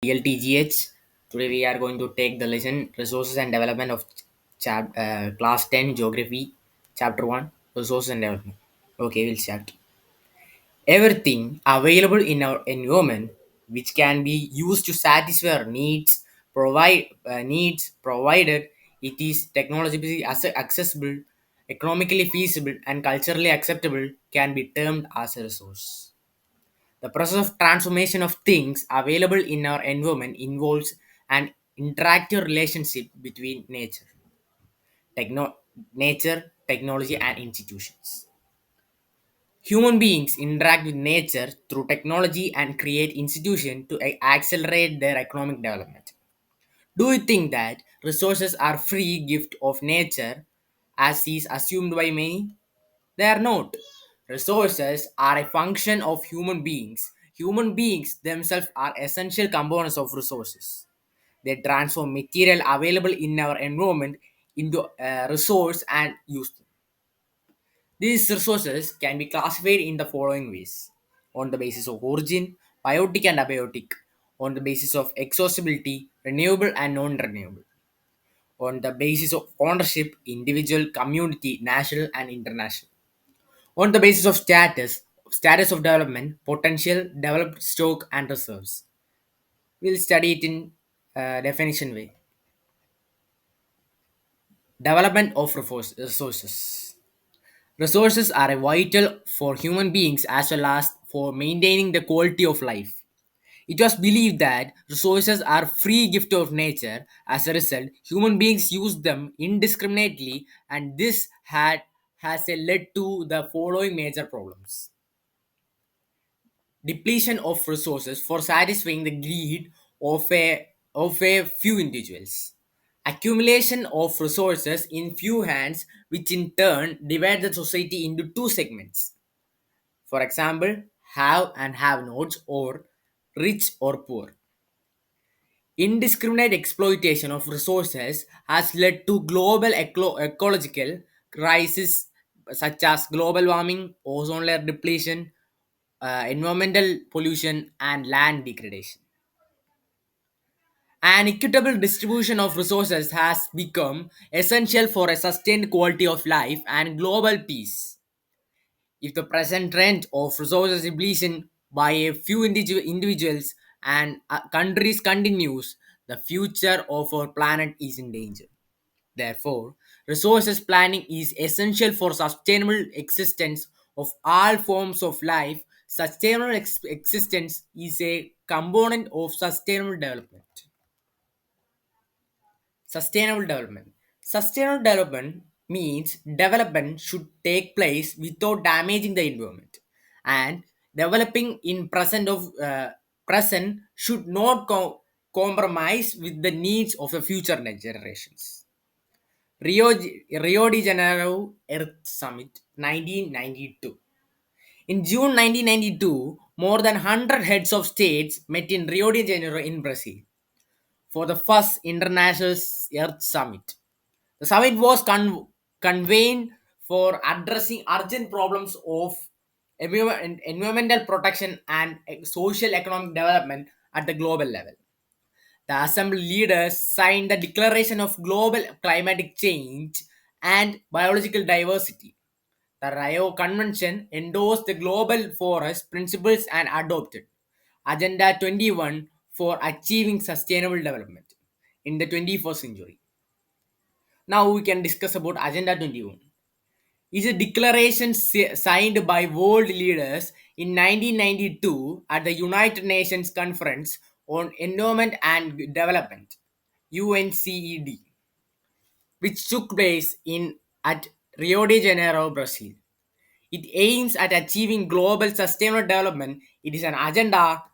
DLTGH. Today we are going to take the lesson Resources and Development of Class 10 Geography, Chapter 1 Resources and Development. Okay, we'll start. Everything available in our environment which can be used to satisfy our needs provided it is technologically accessible, economically feasible, and culturally acceptable can be termed as a resource. The process of transformation of things available in our environment involves an interactive relationship between nature, technology, and institutions. Human beings interact with nature through technology and create institutions to accelerate their economic development. Do you think that resources are free gift of nature as is assumed by many? They are not. Resources are a function of human beings. Human beings themselves are essential components of resources. They transform material available in our environment into a resource and use them. These resources can be classified in the following ways: on the basis of origin, biotic and abiotic, on the basis of accessibility, renewable and non renewable, on the basis of ownership, individual, community, national, and international, on the basis of status of development, potential, developed stock, and reserves. We'll study it in definition way. Development of resources. Resources are vital for human beings as well as for maintaining the quality of life. It was believed that resources are free gift of nature. As a result, human beings use them indiscriminately, and this has led to the following major problems: depletion of resources for satisfying the greed of a few individuals, accumulation of resources in few hands, which in turn divide the society into two segments. For example, have and have nots, or rich or poor. Indiscriminate exploitation of resources has led to global ecological crises such as global warming, ozone layer depletion, environmental pollution, and land degradation. An equitable distribution of resources has become essential for a sustained quality of life and global peace. If the present trend of resources depletion by a few individuals and countries continues, the future of our planet is in danger. Therefore, resources planning is essential for sustainable existence of all forms of life. Sustainable existence is a component of sustainable development. Sustainable development. Sustainable development means development should take place without damaging the environment, and developing in present should not compromise with the needs of the future generations. Rio de Janeiro Earth Summit 1992. In June 1992, more than 100 heads of states met in Rio de Janeiro in Brazil for the first International Earth Summit. The summit was convened for addressing urgent problems of environmental protection and social economic development at the global level. The assembly leaders signed the Declaration of Global Climatic Change and Biological Diversity. The Rio Convention endorsed the global forest principles and adopted Agenda 21 for achieving sustainable development in the 21st century. Now we can discuss about Agenda 21. It's a declaration signed by world leaders in 1992 at the United Nations Conference on Environment and Development (UNCED), which took place in at Rio de Janeiro, Brazil. It aims at achieving global sustainable development. It is an agenda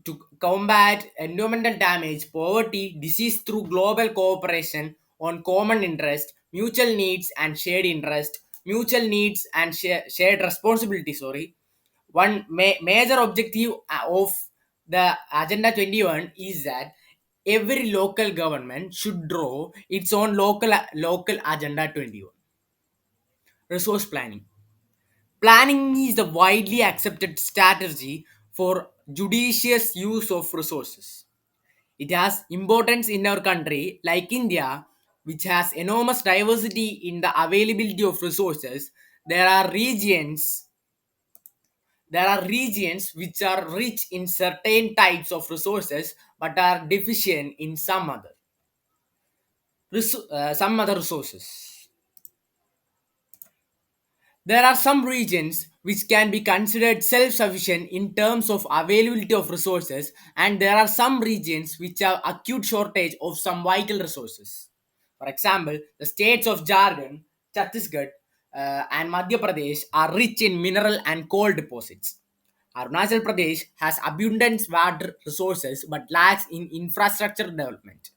to combat environmental damage, poverty, disease through global cooperation on common interest, mutual needs and shared interest, mutual needs and shared responsibility. Sorry, one major objective of the Agenda 21 is that every local government should draw its own local Agenda 21. Resource planning. Planning is the widely accepted strategy for judicious use of resources. It has importance in our country like India, which has enormous diversity in the availability of resources. There are regions there are regions which are rich in certain types of resources but are deficient in some other resources. There are some regions which can be considered self-sufficient in terms of availability of resources, and there are some regions which have acute shortage of some vital resources. For example, the states of Jharkhand, Chhattisgarh, and Madhya Pradesh are rich in mineral and coal deposits. Arunachal Pradesh has abundant water resources but lacks in infrastructure development.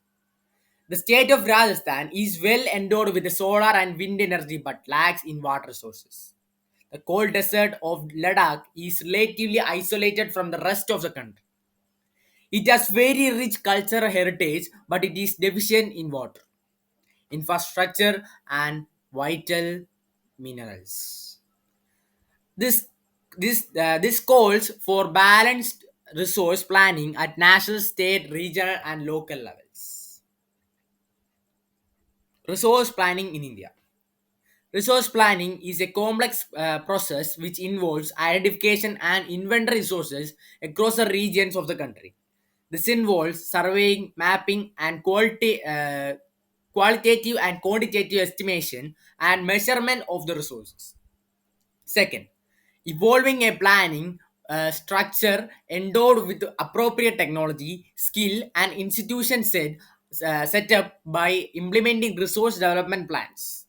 The state of Rajasthan is well endowed with solar and wind energy but lacks in water sources. The cold desert of Ladakh is relatively isolated from the rest of the country. It has very rich cultural heritage but it is deficient in water, infrastructure, and vital minerals. This this calls for balanced resource planning at national, state, regional, and local levels. Resource planning in India. Resource planning is a complex process which involves identification and inventory resources across the regions of the country. This involves surveying, mapping, and qualitative and quantitative estimation and measurement of the resources. Second, evolving a planning structure endowed with appropriate technology, skill, and institution set up by implementing resource development plans.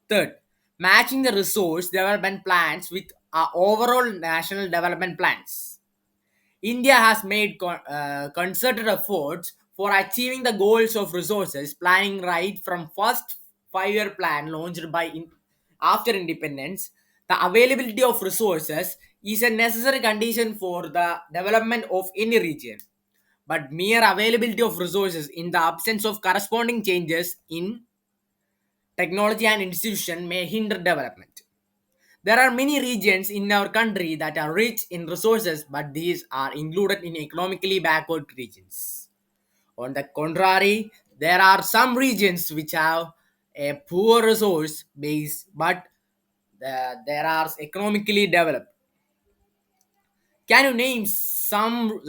Third, matching the resource development plans with our overall national development plans. India has made concerted efforts for achieving the goals of resources planning right from first 5-year plan launched after independence. The availability of resources is a necessary condition for the development of any region. But mere availability of resources in the absence of corresponding changes in technology and institution may hinder development. There are many regions in our country that are rich in resources, but these are included in economically backward regions. On the contrary, there are some regions which have a poor resource base, but there are economically developed. Can you name some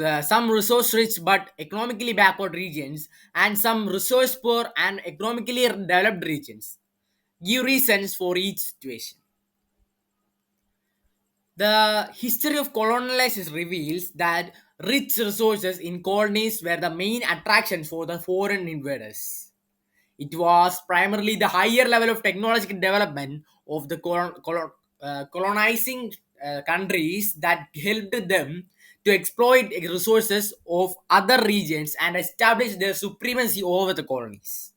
resource rich but economically backward regions and some resource poor and economically developed regions? Give reasons for each situation. The history of colonization reveals that rich resources in colonies were the main attraction for the foreign invaders. It was primarily the higher level of technological development of the colonizing countries that helped them to exploit resources of other regions and establish their supremacy over the colonies.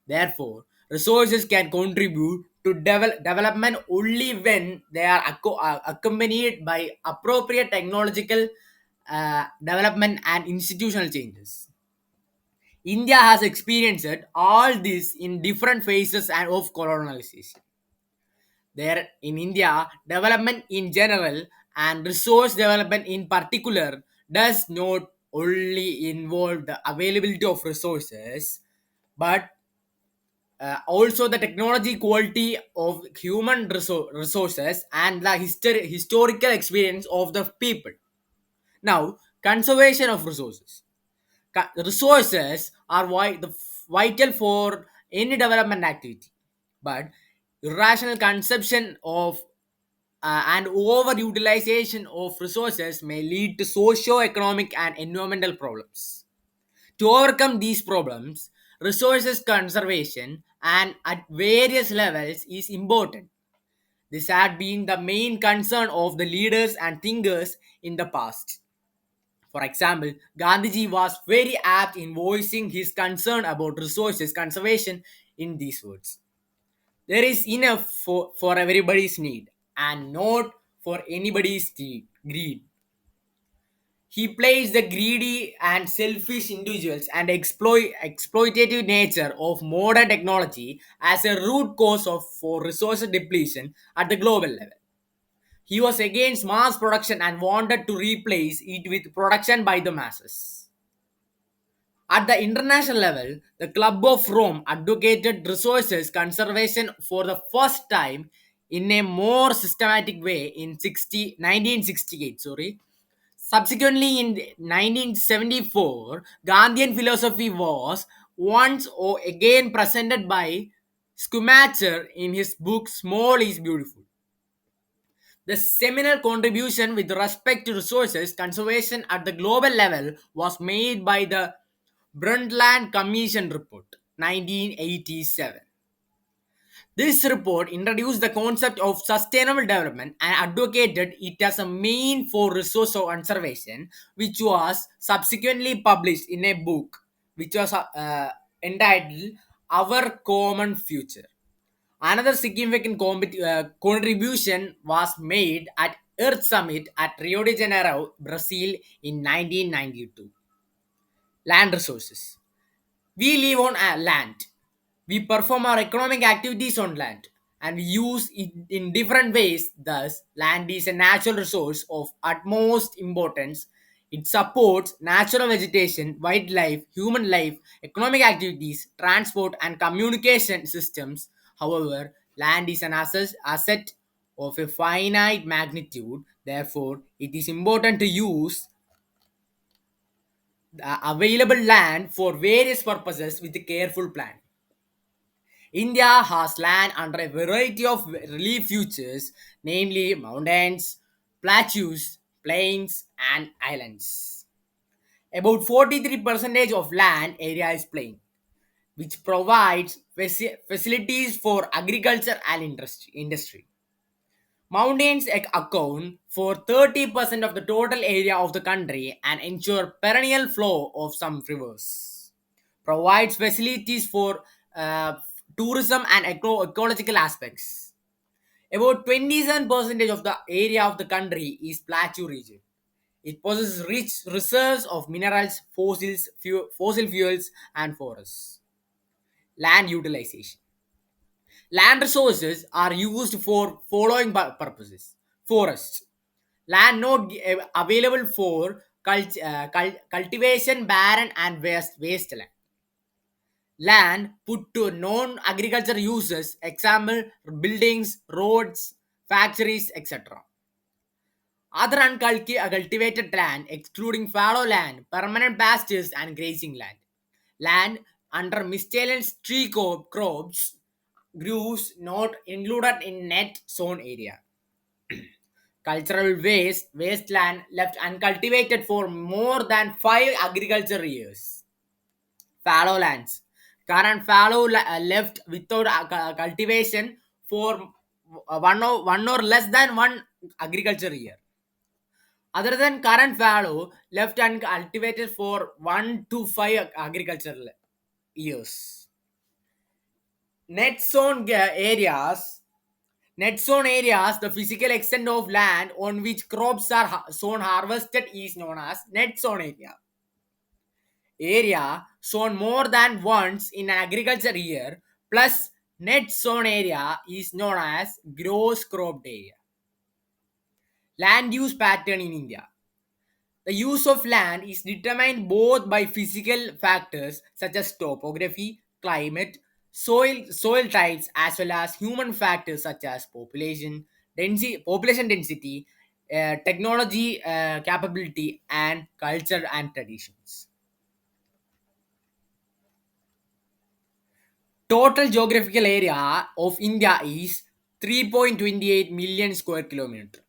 Therefore, resources can contribute to development only when they are accompanied by appropriate technological development and institutional changes. India has experienced all this in different phases and of colonization. There in India, development in general and resource development in particular does not only involve the availability of resources but also the technology quality of human resources and the historical experience of the people. Now, conservation of resources. Resources are vital for any development activity, but irrational consumption of and overutilization of resources may lead to socio-economic and environmental problems. To overcome these problems, resources conservation and at various levels is important. This had been the main concern of the leaders and thinkers in the past. For example, Gandhiji was very apt in voicing his concern about resources conservation in these words. There is enough for everybody's need and not for anybody's greed. He plays the greedy and selfish individuals and exploitative nature of modern technology as a root cause for resource depletion at the global level. He was against mass production and wanted to replace it with production by the masses. At the international level, the Club of Rome advocated resources conservation for the first time in a more systematic way in 1968. Sorry. Subsequently, in 1974, Gandhian philosophy was once or again presented by Schumacher in his book Small is Beautiful. The seminal contribution with respect to resources conservation at the global level was made by the Brundtland Commission Report 1987. This report introduced the concept of sustainable development and advocated it as a mean for resource conservation, which was subsequently published in a book which was entitled Our Common Future. Another significant contribution was made at Earth Summit at Rio de Janeiro, Brazil in 1992. Land resources. We live on land. We perform our economic activities on land and we use it in different ways. Thus, land is a natural resource of utmost importance. It supports natural vegetation, wildlife, human life, economic activities, transport, and communication systems. However, land is an asset of a finite magnitude. Therefore, it is important to use the available land for various purposes with a careful plan. India has land under a variety of relief features, namely mountains, plateaus, plains, and islands. About 43% of land area is plain, which provides facilities for agriculture and industry. Mountains account for 30% of the total area of the country and ensure perennial flow of some rivers. Provides facilities for uh, tourism and ecological aspects. About 27% of the area of the country is plateau region. It possesses rich reserves of minerals, fossil fuels, and forests. Land utilization. Land resources are used for following purposes. Forests. Land not available for cultivation, barren and wasteland. Land put to non-agriculture uses, example buildings, roads, factories, etc. Other uncultivated land, excluding fallow land, permanent pastures, and grazing land. Land under miscellaneous tree crops, groves not included in net zone area. Cultural wasteland left uncultivated for more than 5 agriculture years. Fallow lands. Current left without cultivation for one or less than one agriculture year. Other than current fallow left uncultivated for 1 to 5 agricultural years. Net zone areas. Net zone areas, the physical extent of land on which crops are sown harvested is known as net zone area. Area sown more than once in an agriculture year plus net zone area is known as gross cropped area. Land use pattern in India. The use of land is determined both by physical factors such as topography, climate, soil types, as well as human factors such as population density, technology capability, and culture and traditions. Total geographical area of India is 3.28 million square kilometer.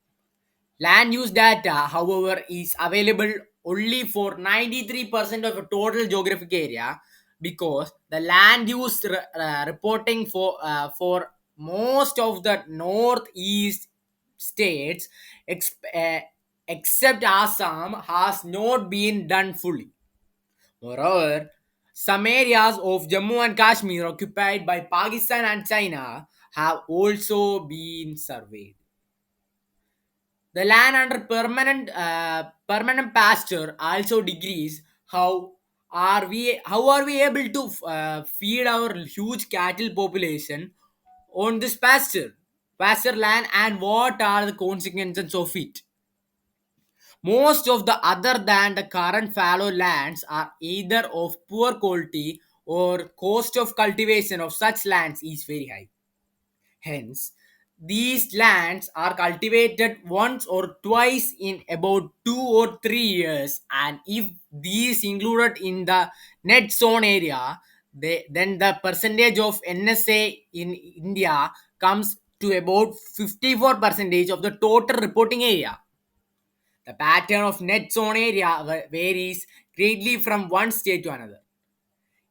Land use data, however, is available only for 93% of the total geographic area because the land use reporting for most of the northeast states except Assam has not been done fully. Moreover, some areas of Jammu and Kashmir occupied by Pakistan and China have also been surveyed. The land under permanent pasture also decrease. How are we able to feed our huge cattle population on this pasture land, and what are the consequences of it? Most of the other than the current fallow lands are either of poor quality or cost of cultivation of such lands is very high. Hence, these lands are cultivated once or twice in about 2 or 3 years, and if these included in the net zone area, then the percentage of NSA in India comes to about 54 percentage of the total reporting area. The pattern of net zone area varies greatly from one state to another.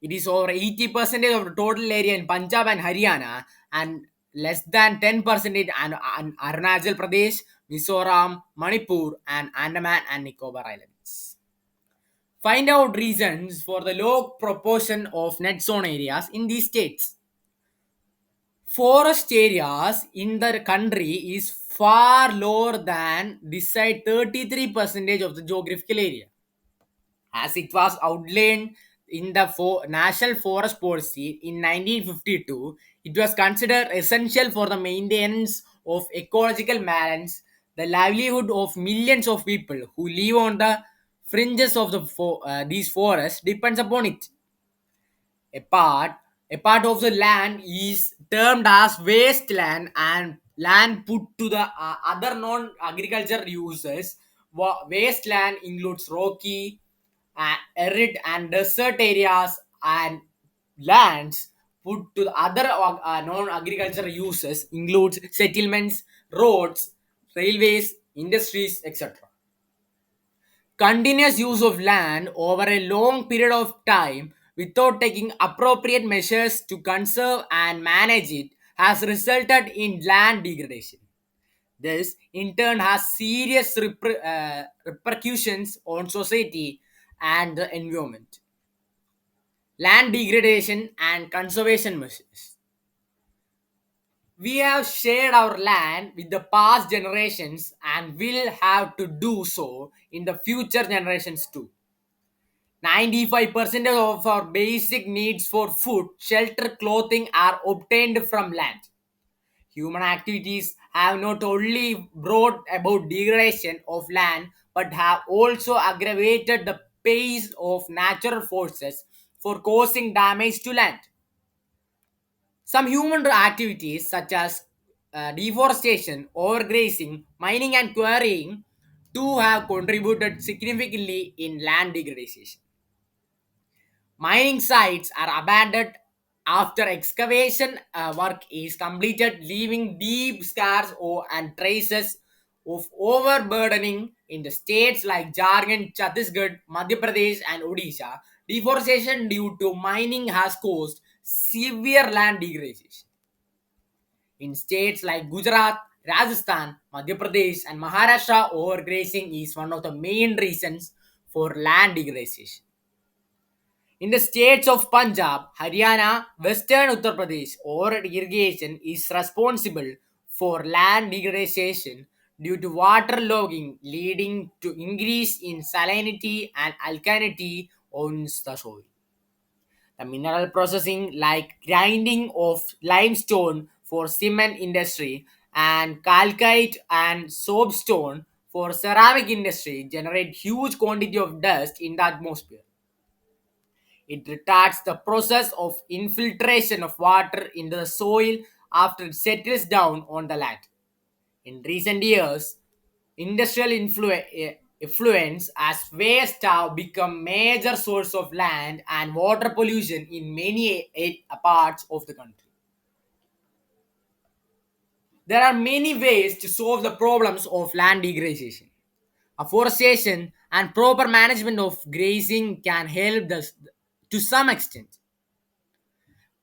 It is over 80% of the total area in Punjab and Haryana, and less than 10% in Arunachal Pradesh, Mizoram, Manipur, and Andaman and Nicobar Islands. Find out reasons for the low proportion of net zone areas in these states. Forest areas in the country is far lower than decide 33% of the geographical area. As it was outlined in the National Forest Policy in 1952, it was considered essential for the maintenance of ecological balance, the livelihood of millions of people who live on the fringes of these forests depends upon it. A part, a part of the land is termed as wasteland and land put to the other non-agriculture uses. Wasteland includes rocky, arid and desert areas, and lands put to the other non-agriculture uses includes settlements, roads, railways, industries, etc. Continuous use of land over a long period of time without taking appropriate measures to conserve and manage it has resulted in land degradation. This, in turn, has serious repercussions on society and the environment. Land degradation and conservation measures. We have shared our land with the past generations and will have to do so in the future generations too. 95% of our basic needs for food, shelter, clothing are obtained from land. Human activities have not only brought about degradation of land but have also aggravated the pace of natural forces for causing damage to land. Some human activities such as deforestation, overgrazing, mining and quarrying too have contributed significantly in land degradation. Mining sites are abandoned after excavation work is completed, leaving deep scars and traces of overburdening in the states like Jharkhand, Chhattisgarh, Madhya Pradesh, and Odisha. Deforestation due to mining has caused severe land degradation. In states like Gujarat, Rajasthan, Madhya Pradesh, and Maharashtra, overgrazing is one of the main reasons for land degradation. In the states of Punjab, Haryana, Western Uttar Pradesh, over irrigation is responsible for land degradation due to water logging, leading to increase in salinity and alkalinity on the soil. The mineral processing, like grinding of limestone for cement industry and calcite and soapstone for ceramic industry, generate huge quantity of dust in the atmosphere. It retards the process of infiltration of water into the soil after it settles down on the land. In recent years, industrial influence as waste have become major source of land and water pollution in many parts of the country. There are many ways to solve the problems of land degradation. Afforestation and proper management of grazing can help this to some extent.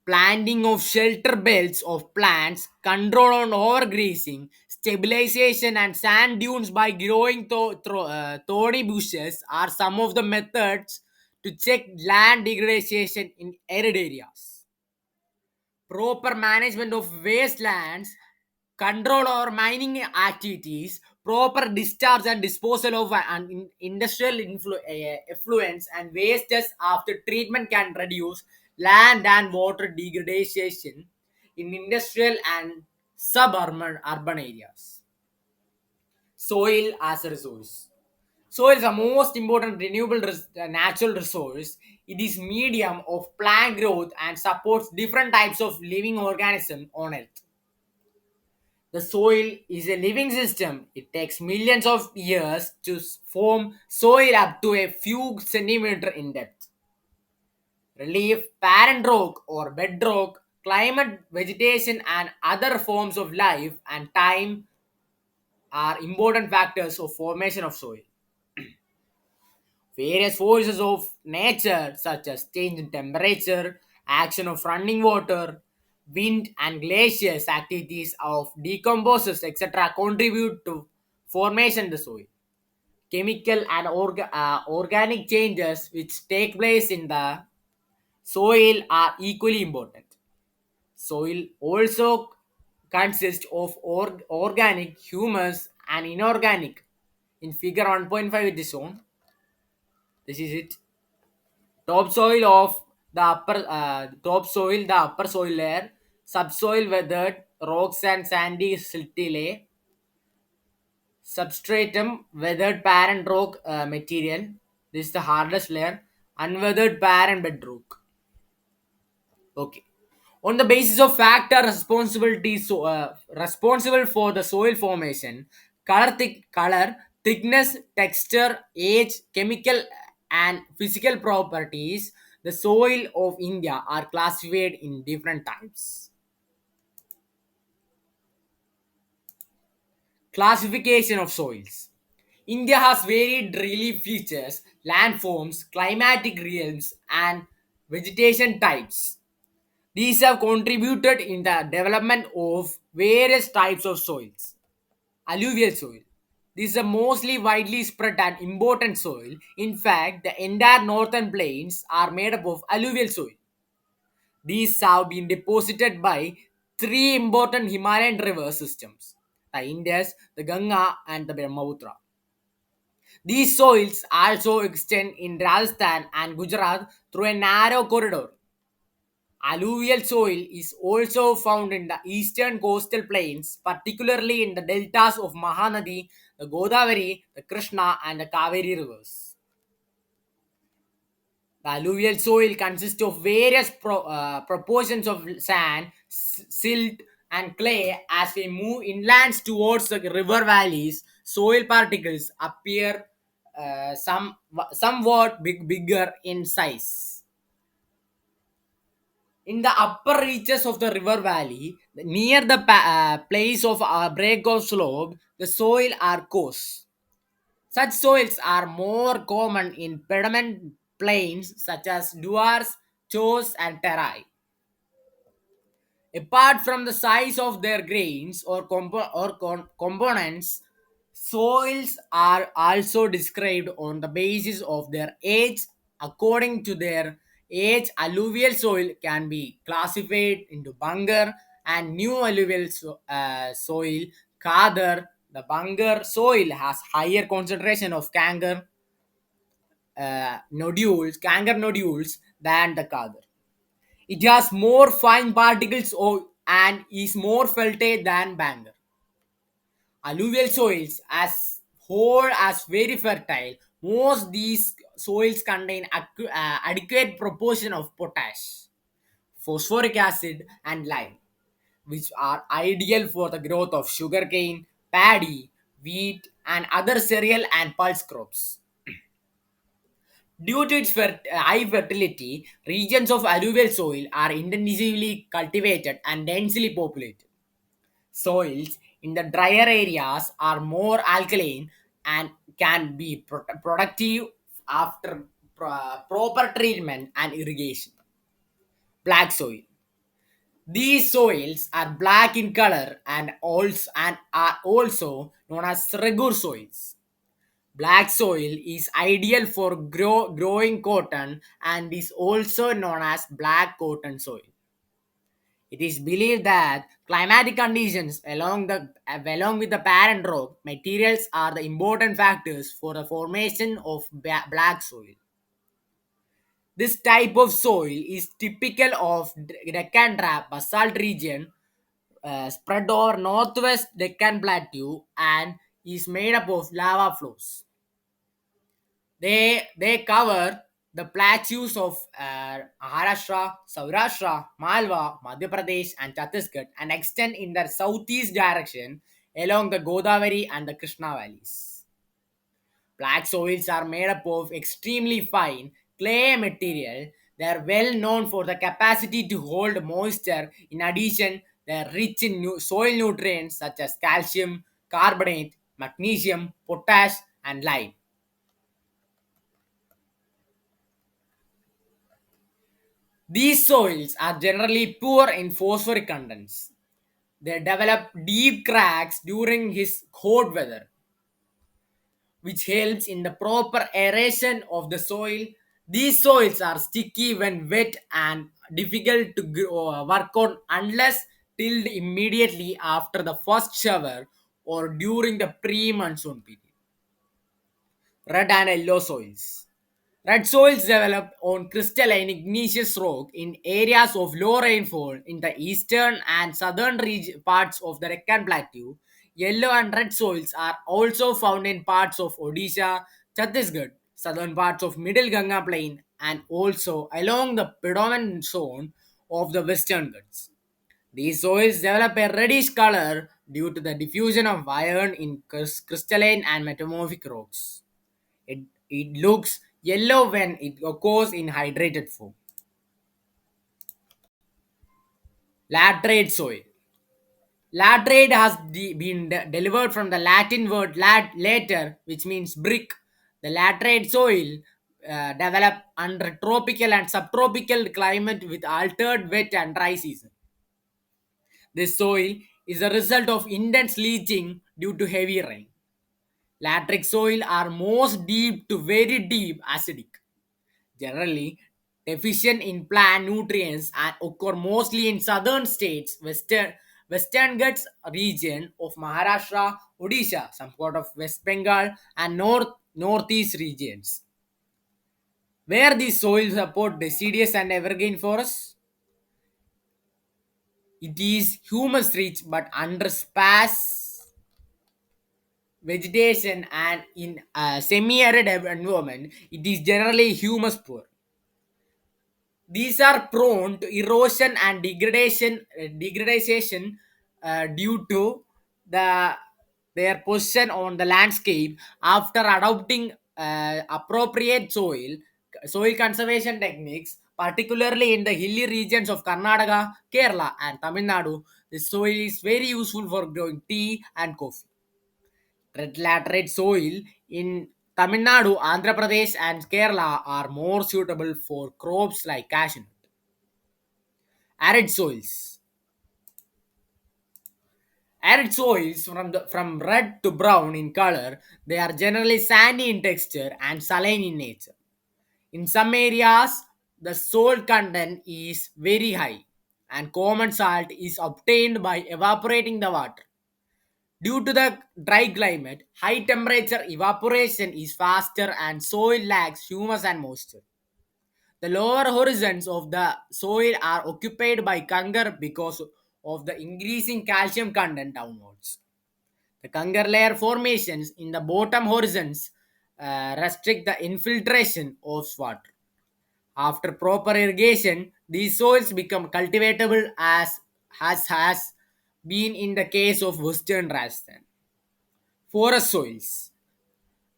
Planting of shelter belts of plants, control on overgrazing, stabilization and sand dunes by growing thorny bushes are some of the methods to check land degradation in arid areas. Proper management of wastelands, control over mining activities, proper discharge and disposal of industrial effluents and wastes after treatment can reduce land and water degradation in industrial and suburban urban areas. Soil as a resource. Soil is the most important renewable natural resource. It is medium of plant growth and supports different types of living organisms on Earth. The soil is a living system. It takes millions of years to form soil up to a few centimeters in depth. Relief, parent rock or bedrock, climate, vegetation, and other forms of life and time are important factors of formation of soil. Various forces of nature, such as change in temperature, action of running water, wind, and glaciers, activities of decomposers, etc., contribute to formation of the soil. Chemical and organic changes which take place in the soil are equally important. Soil also consists of organic, humus, and inorganic. In figure 1.5 it is shown. This is it. Topsoil of the topsoil, the upper soil layer, subsoil weathered rocks and sandy silty lay, substratum weathered parent rock material. This is the hardest layer, unweathered parent bedrock. Okay. On the basis of factor responsibility, responsible for the soil formation, color, thickness, texture, age, chemical and physical properties, the soil of India are classified in different types. Classification of soils. India has varied relief features, landforms, climatic realms, and vegetation types. These have contributed in the development of various types of soils. Alluvial soil. This is a mostly widely spread and important soil. In fact, the entire northern plains are made up of alluvial soil. These have been deposited by three important Himalayan river systems, the Indus, the Ganga, and the Brahmaputra. These soils also extend in Rajasthan and Gujarat through a narrow corridor. Alluvial soil is also found in the eastern coastal plains, particularly in the deltas of Mahanadi, the Godavari, the Krishna, and the Kaveri rivers. The alluvial soil consists of various proportions of sand, silt, and clay. As we move inlands towards the river valleys, soil particles appear somewhat bigger in size. In the upper reaches of the river valley, near the place of break of slope, the soil are coarse. Such soils are more common in pediment plains such as duars, chos, and terai. Apart from the size of their grains or, components, soils are also described on the basis of their age. According to their age, alluvial soil can be classified into Bangar and new alluvial soil, Kadar. The Bangar soil has higher concentration of Kangar nodules than the Kadar. It has more fine particles and is more fertile than Bangar. Alluvial soils as whole as very fertile. Most these soils contain adequate proportion of potash, phosphoric acid, and lime, which are ideal for the growth of sugarcane, paddy, wheat, and other cereal and pulse crops. Due to its high fertility, regions of alluvial soil are intensively cultivated and densely populated. Soils in the drier areas are more alkaline and can be productive after proper treatment and irrigation. Black soil. These soils are black in color and are also known as regur soils. Black soil is ideal for growing cotton and is also known as black cotton soil. It is believed that climatic conditions along with the parent rock materials are the important factors for the formation of black soil. This type of soil is typical of Deccan basalt region spread over northwest Deccan Plateau and is made up of lava flows. They cover the plateaus of Maharashtra, Saurashtra, Malwa, Madhya Pradesh, and Chhattisgarh, and extend in the southeast direction along the Godavari and the Krishna valleys. Black soils are made up of extremely fine clay material. They are well known for the capacity to hold moisture. In addition, they are rich in soil nutrients such as calcium, carbonate, magnesium, potash, and lime. These soils are generally poor in phosphoric contents. They develop deep cracks during his hot weather, which helps in the proper aeration of the soil. These soils are sticky when wet and difficult to work on unless tilled immediately after the first shower or during the pre-monsoon period. Red and yellow soils. Red soils develop on crystalline igneous rock in areas of low rainfall in the eastern and southern parts of the Deccan Plateau. Yellow and red soils are also found in parts of Odisha, Chhattisgarh, southern parts of Middle Ganga Plain, and also along the predominant zone of the Western Ghats. These soils develop a reddish color due to the diffusion of iron in crystalline and metamorphic rocks. It looks yellow when it occurs in hydrated form. Laterite soil. Laterite has been delivered from the Latin word later, which means brick. The laterite soil develop under tropical and subtropical climate with altered wet and dry season. This soil is a result of intense leaching due to heavy rain. Lateric soil are most deep to very deep acidic, generally deficient in plant nutrients, and occur mostly in southern states, Western Ghats region of Maharashtra, Odisha, some part of West Bengal, and northeast regions. Where these soils support deciduous and evergreen forests, it is humus rich but under sparse vegetation, and in a semi-arid environment, it is generally humus poor. These are prone to erosion and degradation due to the their position on the landscape. After adopting appropriate soil conservation techniques, particularly in the hilly regions of Karnataka, Kerala, and Tamil Nadu. The soil is very useful for growing tea and coffee. Red laterite soil in Tamil Nadu, Andhra Pradesh, and Kerala are more suitable for crops like cashew nut. Arid soils. Arid soils from red to brown in color, they are generally sandy in texture and saline in nature. In some areas, the salt content is very high, and common salt is obtained by evaporating the water. Due to the dry climate, high temperature evaporation is faster and soil lacks humus and moisture. The lower horizons of the soil are occupied by Kangar because of the increasing calcium content downwards. The Kangar layer formations in the bottom horizons restrict the infiltration of water. After proper irrigation, these soils become cultivatable as has been in the case of Western Rajasthan. Forest soils.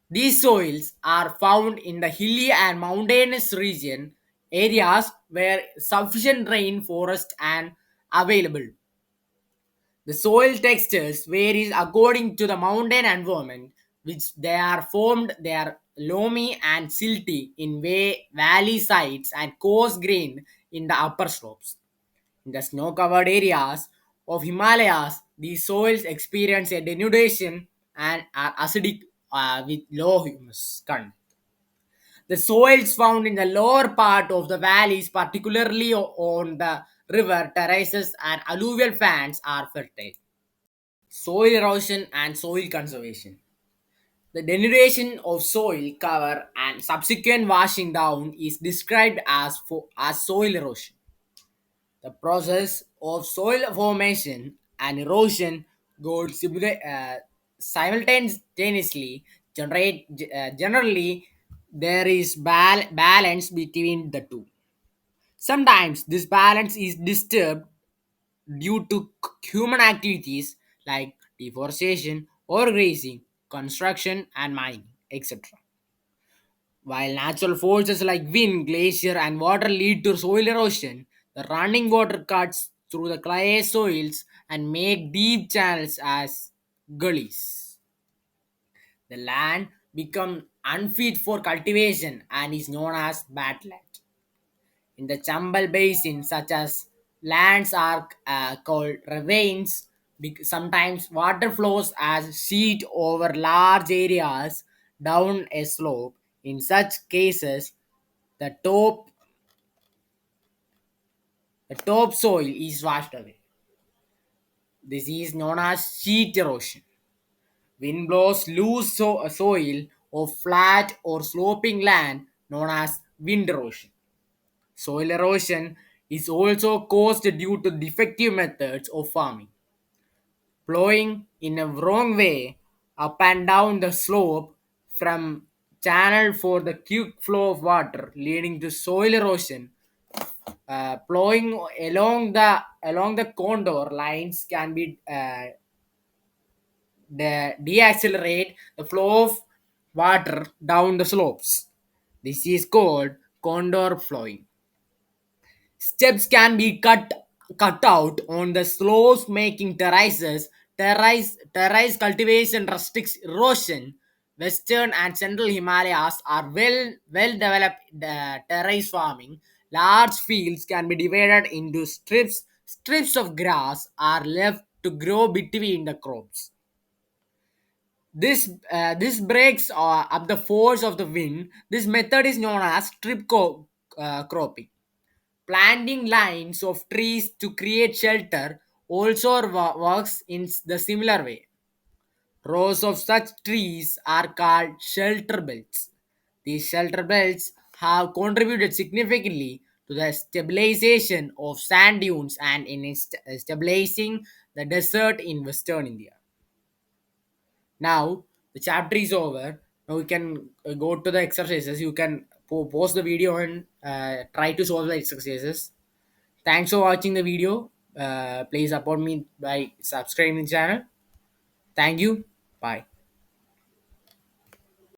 These soils are found in the hilly and mountainous region areas where sufficient rain forest and available. The soil textures varies according to the mountain environment, which they are formed. They are loamy and silty in valley sides and coarse grained in the upper slopes. In the snow-covered areas of Himalayas, these soils experience a denudation and are acidic with low humus content. The soils found in the lower part of the valleys, particularly on the river terraces and alluvial fans, are fertile. Soil erosion and soil conservation. The denudation of soil cover and subsequent washing down is described as soil erosion. The process of soil formation and erosion goes simultaneously, generally there is balance between the two. Sometimes this balance is disturbed due to human activities like deforestation or grazing, construction and mining, etc. While natural forces like wind, glacier, and water lead to soil erosion, the running water cuts through the clay soils and make deep channels as gullies. The land becomes unfit for cultivation and is known as badland. In the Chambal Basin, such as lands are called ravines. Sometimes water flows as sheet over large areas down a slope. In such cases, the top the topsoil is washed away. This is known as sheet erosion. Wind blows loose soil or flat or sloping land known as wind erosion. Soil erosion is also caused due to defective methods of farming. Plowing in a wrong way up and down the slope from channel for the quick flow of water leading to soil erosion. Plowing along the contour lines can be deaccelerate the flow of water down the slopes. This is called contour flowing. Steps can be cut out on the slopes, making terraces. Terrace cultivation restricts erosion. Western and central Himalayas are well developed terrace farming. Large fields can be divided into strips. Strips of grass are left to grow between the crops. This breaks up the force of the wind. This method is known as cropping. Planting lines of trees to create shelter also works in the similar way. Rows of such trees are called shelter belts. These shelter belts have contributed significantly to the stabilization of sand dunes and in stabilizing the desert in western India. Now the chapter is over. Now we can go to the exercises. You can pause the video and try to solve the exercises. Thanks for watching the video. Please support me by subscribing the channel. Thank you. Bye.